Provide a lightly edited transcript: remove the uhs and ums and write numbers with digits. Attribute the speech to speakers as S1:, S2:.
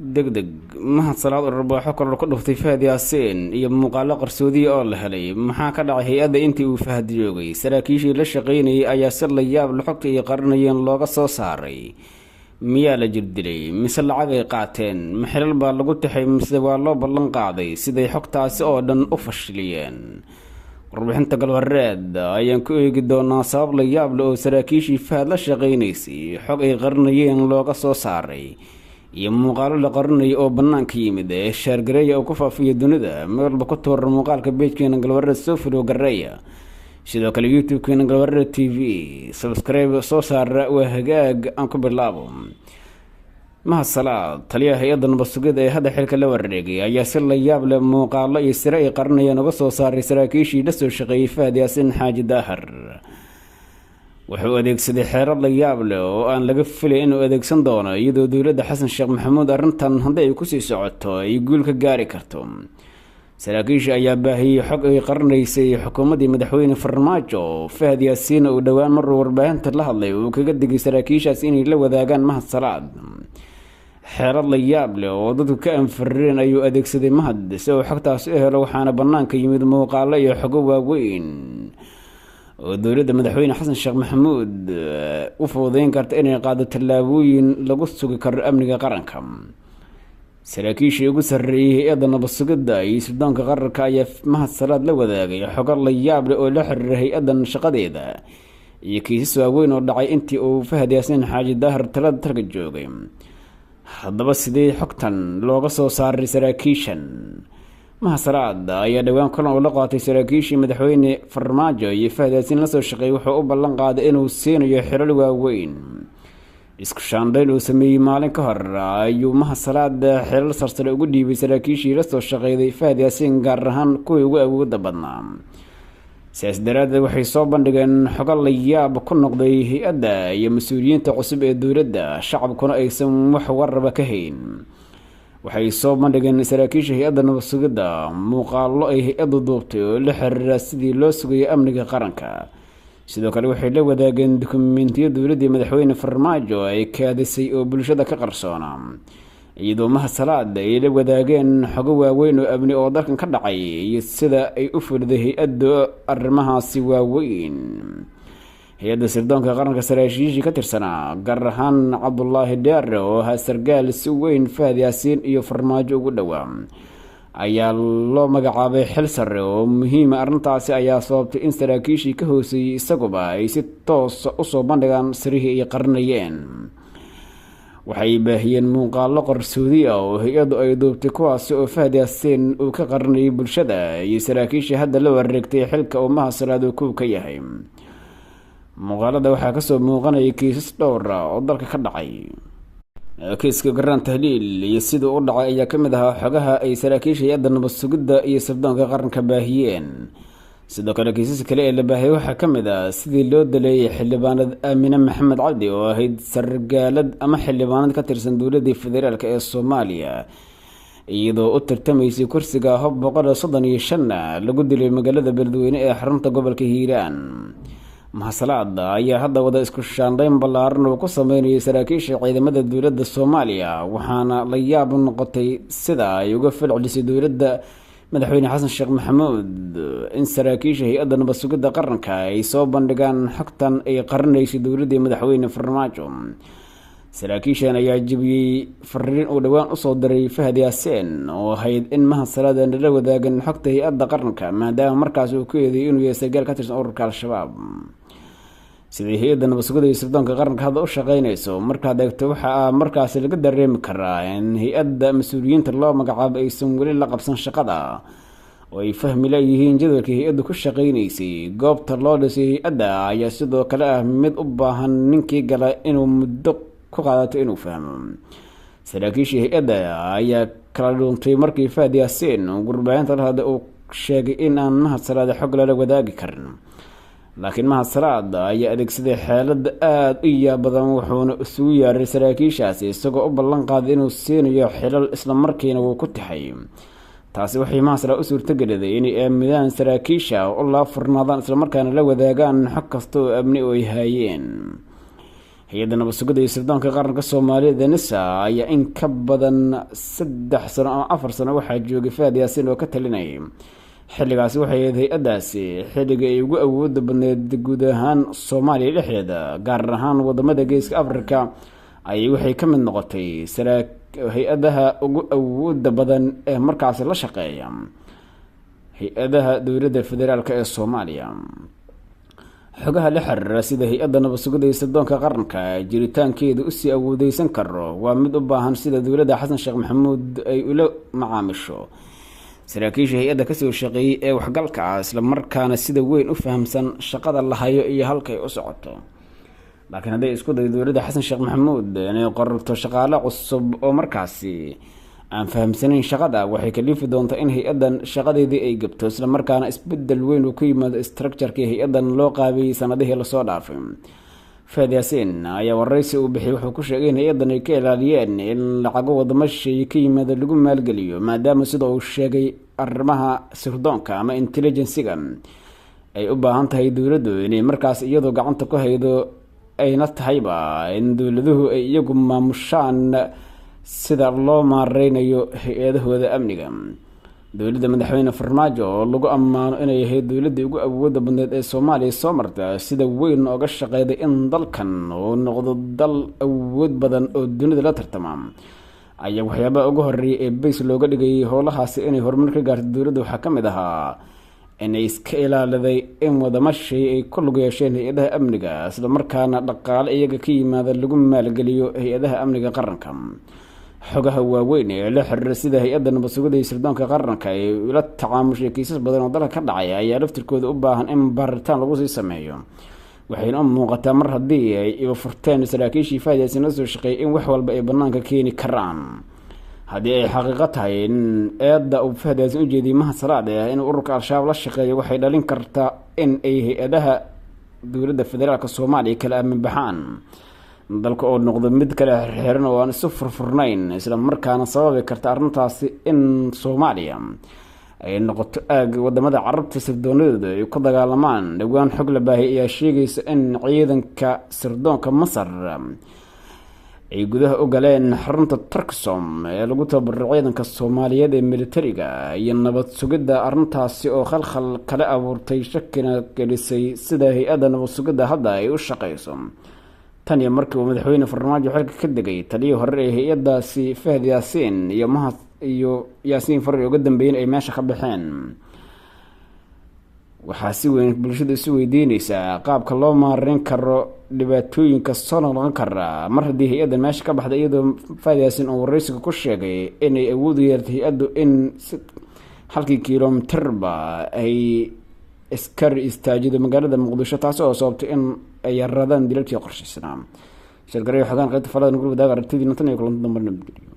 S1: degdeg mahad salaad arbaaxo koror ku dhuftay Fahad Yaasiin iyo muuqaalo qarsoodi oo la helay maxaa ka dhacay hay-adda intii uu Fahad joogay saraakiishii la shaqeynayay ayaa si la yaab leh xogta ay qarinayeen looga soo saaray miyaa la jirdilay mise lacag ay qaateen maxilal baa lagu taxay mise waa loo ballan qaaday siday xogtaasi oo dhan u fashiliyeen warbixinta galwareed ayaan ku eegi doonaa sabab la yaab leh oo saraakiishii Fahad la shaqeynaysay xog ay qarinayeen looga soo saaray iyo muuqaalo la qarinayo oo bannaanka yimid ee shaargareeya oo ku faafiya dunida meel walba ku tuura muuqaalka beejkeena galwareed soo filo gareeya sidoo kale youtube-keena galwareed tv subscribe soo saara waa hagaag aan ku bilaabo mahad salaad taliyaha hay-adda nabad sugidda ee hadda xilka la wareegay ayaa si la yaab leh muuqaalo iyo sire ay qarinayaan uga soo saaray saraakiishii la soo shaqeeyey Fahad Yaasiin Xaaji Daahir wuxuu adeegsaday xeerar la yaab leh oo aan laga filay inuu adeegsan doono iyadoo dowladda xasan sheekh maxamuud arrintan haddii ay kusii socoto ay guul ka gaari karto saraakiisha ayaa baahiyey xog ay qarinaysay xukuumaddii madaxweyne farmaajo Fahad Yaasiin uu dhowaan maruu warbaahinta la hadlay uu kaga digay saraakiishaas inay la wadaagaan mahad salaad xeerar la yaab leh oo dadku ka anfarreen ayuu adeegsaday mahad si uu xogtaas u helo waxaana bannaanka yimid muuqaalo iyo xogo waaweyn oo dowladda madaxweyne xasan sheekh maxamuud u fududeyn karta inay qaado tallaabooyin lagu sugi karo amniga qaranka saraakiishii ugu sarreeyay hay-adda nabad sugidda iyo sirdoonka qaranka ayaa mahad salaad la wadaagay xogo la yaab leh oo la xiriira hay-addan shaqadeeda iyo kiisas waaweyn oo dhacay intii uu Fahad Yaasiin Xaaji Daahir talada dalka joogay haddaba sidee xogtan looga soo saaray saraakiishan mahad salaad ayaa dhowaan kulan uu la qaatay saraakiishii madaxweyne farmaajo iyo Fahad Yaasiin la soo shaqeeyay wuxuu u ballan qaaday inuu siinayo xilal waaweyn isku shaandhayn uu sameeyey maalin ka hor ayuu mahad salaad xilal sarsare ugu dhiibay saraakiishii la soo shaqeeyay Fahad Yaasiin gaar ahaan kuwii ugu awoodda badnaa sidaas daraaddeed waxay soo bandhigeen xogo la yaab ku noqday hay-adda iyo mas-uuliyiinta cusub ee dowladda shacabkuna aysan wax warraba ka hayn waxay soo bandhigeen saraakiisha hay-adda nabad sugidda muuqaalo ay hay-addu duubtay oo la xiriira sidii loo sugayay amniga qaranka sidoo kale waxay la wadaageen dukumentiyo dowladdii madaxweyne farmaajo ay kaadisay oo bulshada ka qarsoona iyadoo mahad salaad ay la wadaageen xogo waaweyn oo amni oo dalkan ka dhacay iyo sida ay u fuliday hay-addu arrimahaasi waaweyn hay-adda sirdoonka qaranka saraakiishii ka tirsanaa gaar ahaan cabdulaahi dheere oo ahaa sargaal si weyn Fahad Yaasiin iyo farmaajo ugu dhowaa ayaa loo magacaabay xil sare oo muhiima arrintaasi ayaa sababtay in saraakiishii ka hooseeyey isaguba ay si toosa usoo bandhigaan sirihii ay qarinayeen waxay baahiyeen muuqaalo qarsoodi ah oo hay-addu ay duubtay kuwaasi oo Fahad Yaasiin uu ka qarinayay bulshada iyo saraakiishii hadda la wareegtay xilka uu mahad salaad uu kow ka yahay muuqaalada waxaa kasoo muuqanaya kiisas dhowr ah oo dalka ka dhacay kiiska garaan tahliil iyo siduu u dhacay ayaa ka mid ahaa xogaha ay saraakiisha hay-adda nabad sugidda iyo sirdoonka qaranka baahiyeen sidoo kale kiisas kale ee la baahiyay waxaa ka mid ah sidii loo daleeyay xildhibaanad aamine maxamed cabdi oo ahayd sargaalad ama xildhibaanad ka tirsan dowladdii federaalk ee Soomaaliya iyadoo u tartamaysay kursiga hob 135 lagu dilay magaalada beledweyne ee xarunta gobolka Hiiraan mahad salaad ayaa hadda wada isku shaandhayn ballaaran oo ku sameynayay saraakiisha ciidamada dowladda Soomaaliya waxaana la yaab noqotay sida ay uga falcelisay dowladda madaxweyne xasan sheekh maxamuud in saraakiisha hay-adda nabad sugidda qaranka ay soo bandhigaan xogtan ay qarinaysay dowladdii madaxweyne farmaajo saraakiishan ayaa jebiyey fariin uu dhowaan usoo diray Fahad Yaasiin oo ahayd in mahad salaad aan la wadaagan xogta hay-adda qaranka maadaama markaas uu ku eedeeyay inuu yahay sargaal ka tirsan ururka al-shabaab sidii hay-adda nabad sugidda iyo sirdoonka qaranka hadda u shaqeynayso markaad eegto waxaa markaasi laga dareemi karaa in hay-adda mas-uuliyiinta loo magacaabo aysan weli la qabsan shaqada oo ay fahmi leeyihiin jadwalka hay-addu ku shaqeynaysay goobta loo dhisay hay-adda ayaa sidoo kale ah mid u baahan ninkii gala inuu muddo ku qaadato inuu fahmo saraakiishii hay-adda ayaa kala dhuuntay markii Fahad Yaasiin warbaahinta la hadlay uu sheegay in aan mahad salaad xog lala wadaagi karin laakiin mahad salaad ayaa adeegsaday xeelad aad u yaab badan wuxuuna isugu yeeray saraakiishaasi isagoo u ballan qaaday inuu siinayo xilal isla markiina wuu ku taxay taasi waxay mahad salaad u suurtageliday inay aaminaan saraakiisha oo la furnaadaan isla markaana la wadaagaan xog kasta oo amni oo ay hayeen hay-adda nabad sugidda iyo sirdoonka qaranka soomaaliyeed ee nisa ayaa in ka badan 3 sano ama 4 sano waxaa joogay Fahad Yaasiin oo ka talinayay. xilligaasi waxay ahayd hay-addaasi xilliga ay ugu awooda badneed guud ahaan Soomaaliya dhexdeeda, gaar ahaan wadamada Geeska Afrika ayay waxay ka mid noqotay hay-adaha ugu awooda badan ee markaasi la shaqeeya hay-adaha dowladda federaalk ee Soomaaliya. xogaha la xiriira sida hay-adda nabad sugidda iyo sirdoonka qaranka jiritaankeedu usii awoodeysan karo waa mid u baahan sida dowladda Xasan Sheekh Maxamuud ay ula macaamisho saraakiisha hay-adda kasoo shaqeeyay ee waxgalka ah, isla markaana sida weyn u fahamsan shaqada la hayo iyo halkay u socoto. laakiin hadday isku day dowladda Xasan Sheekh Maxamuud inay qorto shaqaale cusub oo markaasi aan fahamsanayn shaqada, waxay kalifi doontaa in hay-addan shaqadeedii ay gabto, isla markaana isbedel weyn uu ku yimaado structure-kii hay-addan loo qaabiyey sanadihii lasoo dhaafay. Fahad Yaasiin ayaa waraysi uu bixiyay wuxuu ku sheegay in hay-addan ay ka ilaaliyeen in lacago wadamo shisheeye ka yimaada lagu maalgeliyo, maadaama sida uu sheegay arrimaha sirdoonka ama intelligensiga ay u baahan tahay dowladdu inay markaas iyadoo gacanta ku haydo, ayna tahayba in dowladuhu ay iyagu maamushaan sida loo maareynayo hay-adahooda amniga. dowladda madaxweyne Farmaajo oo lagu ammaano inay ahayd dowladda ugu awooda badneed ee Soomaaliya soo marta, sida weyn ooga shaqeeyday in dalkan uu noqdo dal awood badan oo dunida la tartama, ayaa waxyaabaha ugu horeeyay ee bays looga dhigayay howlahaasi inay horumar ka gaarto dowladda waxaa ka mid ahaa inay iska ilaaliday in wadamo shisheeye ay ku lug yeesheen hay-adaha amniga, isla markaana dhaqaale iyaga ka yimaada lagu maalgeliyo hay-adaha amniga qaranka. xogaha waaweyn ee la xiriira sida hay-adda nabad sugidda iyo sirdoonka qaranka ay ula tacaamushay kiisas badan oo dalka ka dhacay ayaa laftirkooda u baahan in baaritaan lagu sii sameeyo, waxayna u muuqataa mar haddii ay furteen saraakiishii Fahad Yaasiin la soo shaqeeyay in wax walba ay banaanka keeni karaan. haddii ay xaqiiqo tahay in eedda uu Fahad Yaasiin u jeediyay Mahad Salaad ee in ururka al-shabaab la shaqeeyo, waxay dhalin kartaa in ay hay-adaha dowladda federaalka Soomaaliya kala aamin baxaan, dalka oo noqdo mid kale xirxiran oo aan isu furfurnayn, isla markaana sababi karta arrintaasi in Soomaaliya ay noqoto aag wadamada carabta sirdoonadooda ay ku dagaalamaan. dhowaan xog la baahiyay ayaa sheegaysa in ciidanka sirdoonka Masar ay gudaha u galeen xarunta Turksom ee lagu tababaro ciidanka Soomaaliyeed ee militariga iyo nabad sugidda, arrintaasi oo khalkhal kala abuurtay shakina gelisay sida hay-adda nabad sugidda hadda ay u shaqeyso. tan iyo markii uu madaxweyne Farmaajo xilka ka degay, taliyii hore ee hay-addaasi Fahad Yaasiin iyo Mahad iyo Yaasiin Farri uga dambeeyeen ay meesha ka baxeen. waxaa si weyn bulshada isu weydiinaysaa qaabka loo maareyn karo dhibaatooyinka soo noqon kara mar haddii hay-addan meesha ka baxda, iyadoo Fahad Yaasiin oo waraysiga ku sheegay inay awood u yeertay hay-addu in halkii kilomitirba ay askari istaajido magaalada Muqdisho, taasi oo sababtay in ay yaradaan dilalkii qorshaysnaa. shirkaraha xogaan qaybta falada nugul wadaaga aragtidiina tan iyo kulanti dambe nabadgelyo.